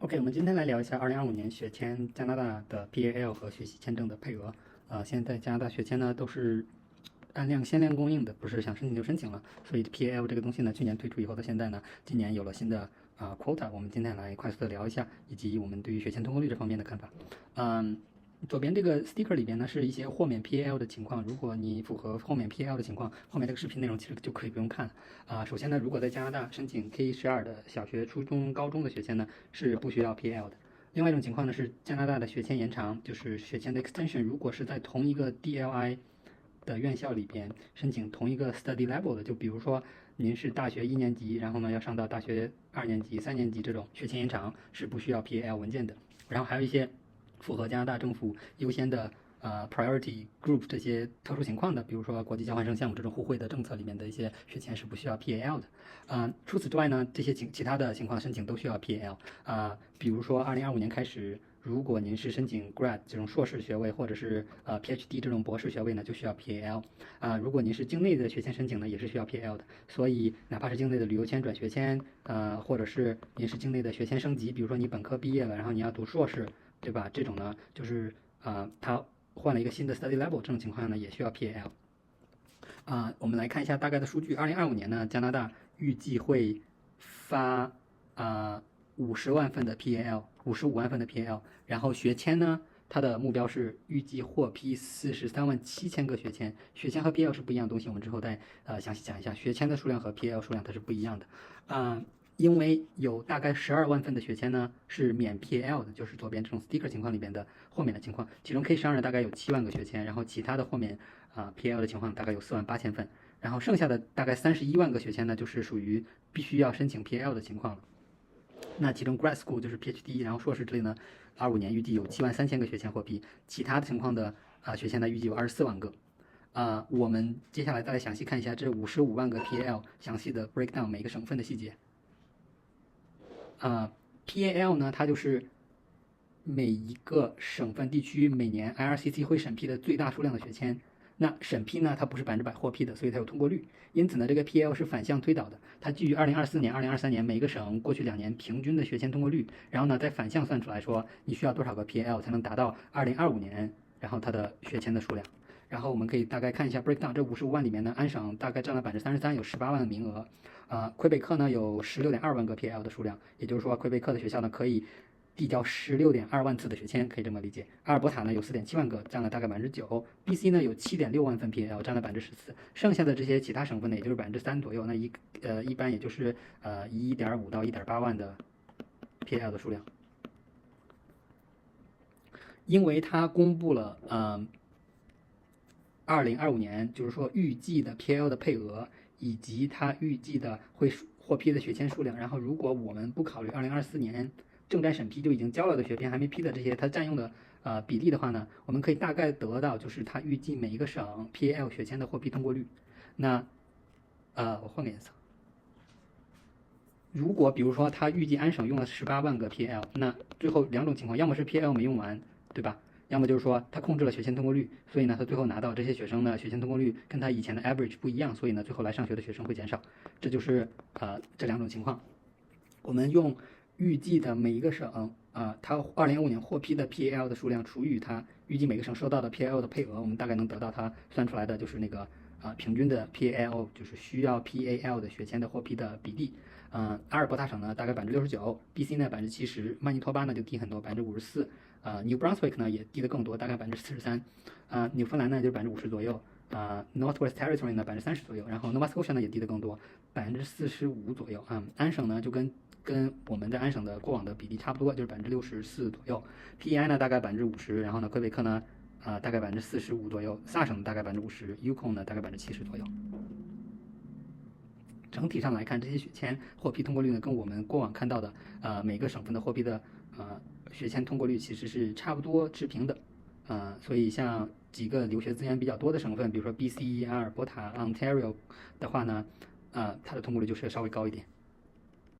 OK，我们今天来聊一下2025年学签加拿大的 PAL 和学习签证的配额。现在加拿大学签呢都是按量限量供应的，不是想申请就申请了。所以 PAL 这个东西呢，去年推出以后到现在呢，今年有了新的quota。我们今天来快速的聊一下，以及我们对于学签通过率这方面的看法。左边这个 sticker 里边呢是一些豁免 PAL 的情况，如果你符合豁免 PAL 的情况，后面这个视频内容其实就可以不用看了。首先呢，如果在加拿大申请 K12的小学、初中、高中的学签呢，是不需要 PAL 的。另外一种情况呢是加拿大的学签延长，就是学签的 extension， 如果是在同一个 DLI 的院校里边申请同一个 study level 的，就比如说您是大学1年级，然后呢要上到大学2年级、3年级这种学签延长是不需要 PAL 文件的。然后还有一些符合加拿大政府优先的priority group 这些特殊情况的，比如说国际交换生项目这种互惠的政策里面的一些学签是不需要 PAL 的。除此之外呢，这些其他的情况申请都需要 PAL。比如说2025年开始，如果您是申请 grad 这种硕士学位，或者是PhD 这种博士学位呢，就需要 PAL。如果您是境内的学签申请呢，也是需要 PAL 的。所以哪怕是境内的旅游签、转学签，或者是您是境内的学签升级，比如说你本科毕业了，然后你要读硕士，对吧？这种呢，就是它换了一个新的 study level， 这种情况下呢，也需要 PAL。我们来看一下大概的数据。2025年呢，加拿大预计会发50万份的 PAL，55万份的 PAL。然后学签呢，它的目标是预计获批43万7千个学签。学签和 PAL 是不一样的东西，我们之后再详细讲一下。学签的数量和 PAL 数量它是不一样的。因为有大概12万份的学签呢是免 PAL 的，就是左边这种 sticker 情况里边的豁免的情况，其中 K12呢大概有7万个学签，然后其他的豁免PAL 的情况大概有4万8千份，然后剩下的大概31万个学签呢就是属于必须要申请 PAL 的情况了。那其中 grad school 就是 PhD， 然后硕士之类呢，25年预计有7万3千个学签获批，其他的情况的学签呢预计有24万个。我们接下来再来详细看一下这55万个 PAL 详细的 breakdown 每个省份的细节。PAL 呢，它就是每一个省份地区每年 IRCC 会审批的最大数量的学签。那审批呢，它不是100%获批的，所以它有通过率。因此呢，这个 PAL 是反向推导的，它基于2024年、2023年每个省过去2年平均的学签通过率，然后呢再反向算出来说你需要多少个 PAL 才能达到2025年，然后它的学签的数量。然后我们可以大概看一下 breakdown， 这55万里面呢，安省大概占了33%，有18万的名额。魁北克呢有16.2万个 PAL 的数量，也就是说魁北克的学校呢可以递交16.2万次的学签，可以这么理解。阿尔伯塔呢有4.7万个，占了大概9%。BC 呢有7.6万份 PAL， 占了14%。剩下的这些其他省份呢，也就是3%左右。那一般也就是1.5到1.8万的 PAL 的数量。因为它公布了2025年就是说预计的 PAL 的配额，以及它预计的会获批的学签数量。然后如果我们不考虑2024年正在审批就已经交了的学签还没批的这些它占用的比例的话呢，我们可以大概得到就是它预计每一个省 PAL 学签的获批通过率。那我换个颜色。如果比如说它预计安省用了18万个 PAL， 那最后2种情况，要么是 PAL 没用完，对吧？要么就是说他控制了学签通过率，所以呢他最后拿到这些学生的学签通过率跟他以前的 average 不一样，所以呢最后来上学的学生会减少。这就是这2种情况。我们用预计的每一个省它2025年获批的 PAL 的数量除以它预计每个省收到的 PAL 的配额，我们大概能得到它算出来的就是那个平均的 PAL， 就是需要 PAL 的学签的获批的比例。阿尔伯塔省呢大概69%，BC 呢70%，曼尼托巴呢就低很多54%，New Brunswick 呢也低得更多，大概43%。纽芬兰呢就是50%左右，Northwest Territory 呢30%左右，然后 Nova Scotia 呢也低得更多，45%左右。安省呢就跟我们在安省的过往的比例差不多，就是64%左右。PEI 呢大概50%，然后呢魁北克呢大概45%左右，萨省大概50%，Yukon 呢大概70%左右。整体上来看，这些学签获批通过率呢，跟我们过往看到的每个省份的获批的学签通过率其实是差不多持平的。所以像几个留学资源比较多的省份，比如说 BC、阿尔伯塔、Ontario 的话呢，它的通过率就是稍微高一点。